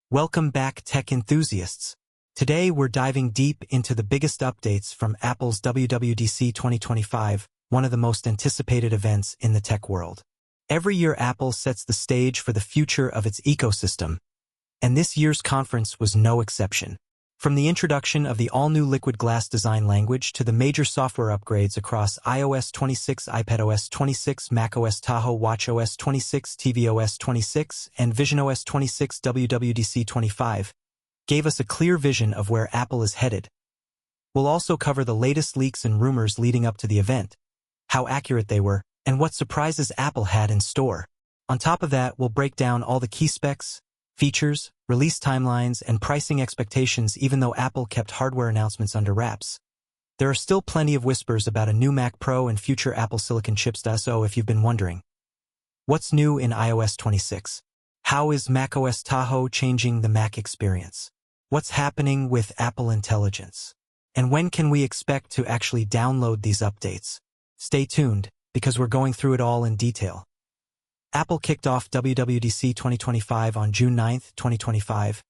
Welcome back, tech enthusiasts. Today we're diving deep into the biggest updates from Apple's WWDC 2025, one of the most anticipated events in the tech world. Every year Apple sets the stage for the future of its ecosystem, and this year's conference was no exception. From the introduction of the all-new liquid glass design language to the major software upgrades across iOS 26, iPadOS 26, macOS Tahoe, watchOS 26, tvOS 26, and visionOS 26, WWDC 25 gave us a clear vision of where Apple is headed. We'll also cover the latest leaks and rumors leading up to the event, how accurate they were, and what surprises Apple had in store. On top of that, we'll break down all the key specs, features, release timelines, and pricing expectations. Even though Apple kept hardware announcements under wraps, there are still plenty of whispers about a new Mac Pro and future Apple Silicon chips. So if you've been wondering, what's new in iOS 26? How is macOS Tahoe changing the Mac experience? What's happening with Apple Intelligence? And when can we expect to actually download these updates? Stay tuned, because we're going through it all in detail. Apple kicked off WWDC 2025 on June 9, 2025,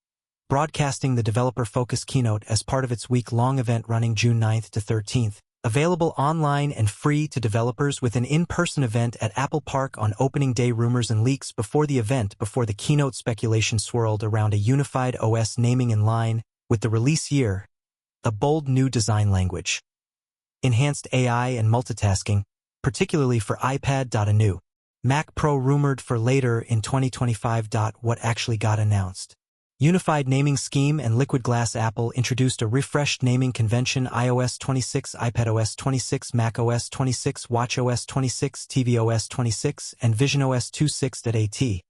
broadcasting the developer-focused keynote as part of its week-long event running June 9 to 13, available online and free to developers with an in-person event at Apple Park on opening day. Rumors and leaks before the keynote speculation swirled around a unified OS naming in line with the release year, a bold new design language, enhanced AI and multitasking, particularly for iPad. A new Mac Pro rumored for later in 2025. What actually got announced? Unified naming scheme and liquid glass. Apple introduced a refreshed naming convention: iOS 26, iPadOS 26, macOS 26, watchOS 26, tvOS 26, and visionOS 26. At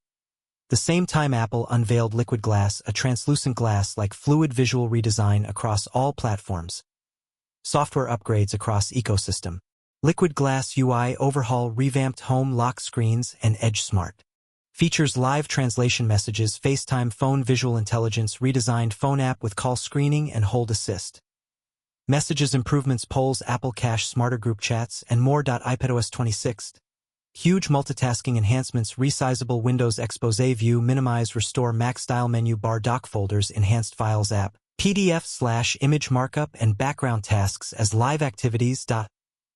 the same time, Apple unveiled liquid glass, a translucent glass-like fluid visual redesign across all platforms. Software upgrades across ecosystem. Liquid glass UI overhaul, revamped home lock screens, and Edge Smart features live translation messages, FaceTime phone visual intelligence, redesigned phone app with call screening and hold assist, messages improvements, polls, Apple Cache, smarter group chats, and more. iPadOS 26. Huge multitasking enhancements, resizable Windows Expose view, minimize, restore Mac-style menu bar, dock folders, enhanced files app, PDF/image markup, and background tasks as live activities.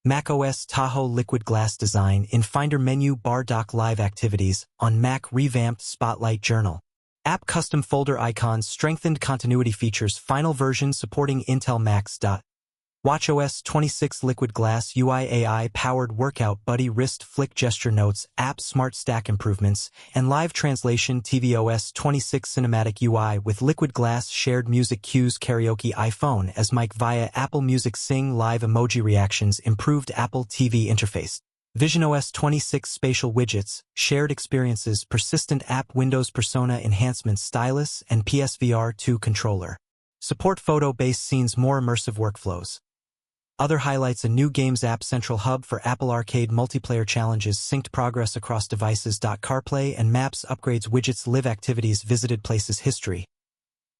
macOS Tahoe liquid glass design in Finder menu bar, dock live activities on Mac, revamped Spotlight journal app, custom folder icons, strengthened continuity features, final version supporting Intel Macs. watchOS 26 liquid glass UI, AI powered workout buddy, wrist flick gesture notes app, smart stack improvements, and live translation. tvOS 26 cinematic UI with liquid glass, shared music cues, karaoke, iPhone as mic via Apple Music, sing live, emoji reactions, improved Apple TV interface. visionOS 26 spatial widgets, shared experiences, persistent app, Windows persona enhancements, stylus, and PSVR 2 controller. Support photo-based scenes, more immersive workflows. Other highlights: a new Games app, central hub for Apple Arcade multiplayer challenges, synced progress across devices. CarPlay and Maps upgrades, widgets, live activities, visited places, history.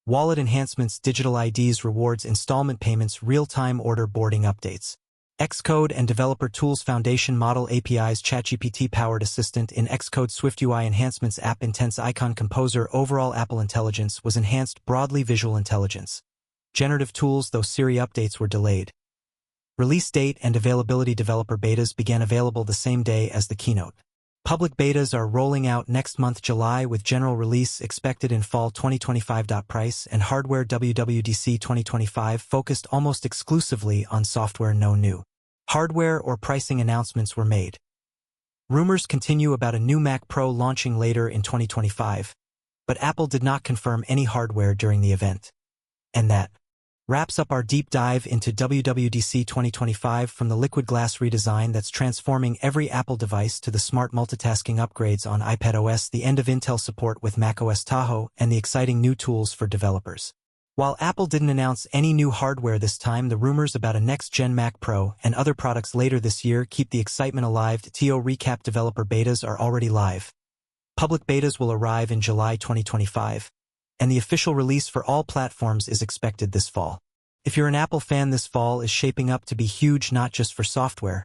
Wallet enhancements, digital IDs, rewards, installment payments, real-time order boarding updates. Xcode and Developer Tools Foundation model APIs, ChatGPT-powered assistant in Xcode, SwiftUI enhancements, App Intense Icon Composer. Overall, Apple Intelligence was enhanced broadly, visual intelligence, generative tools, though Siri updates were delayed. Release date and availability: developer betas began available the same day as the keynote. Public betas are rolling out next month, July, with general release expected in fall 2025. Price and hardware: WWDC 2025 focused almost exclusively on software. No new hardware or pricing announcements were made. Rumors continue about a new Mac Pro launching later in 2025, but Apple did not confirm any hardware during the event. And that wraps up our deep dive into WWDC 2025, from the liquid glass redesign that's transforming every Apple device to the smart multitasking upgrades on iPadOS, the end of Intel support with macOS Tahoe, and the exciting new tools for developers. While Apple didn't announce any new hardware this time, the rumors about a next-gen Mac Pro and other products later this year keep the excitement alive. TO recap: developer betas are already live. Public betas will arrive in July 2025. And the official release for all platforms is expected this fall. If you're an Apple fan, this fall is shaping up to be huge, not just for software,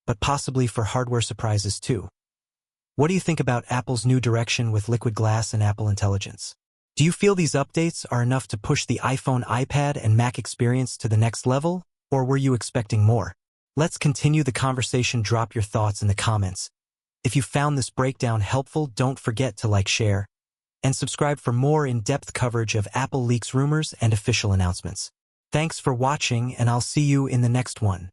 but possibly for hardware surprises too. What do you think about Apple's new direction with liquid glass and Apple Intelligence? Do you feel these updates are enough to push the iPhone, iPad, and Mac experience to the next level, or were you expecting more? Let's continue the conversation. Drop your thoughts in the comments. If you found this breakdown helpful, don't forget to like, share, and subscribe for more in-depth coverage of Apple leaks, rumors, and official announcements. Thanks for watching, and I'll see you in the next one.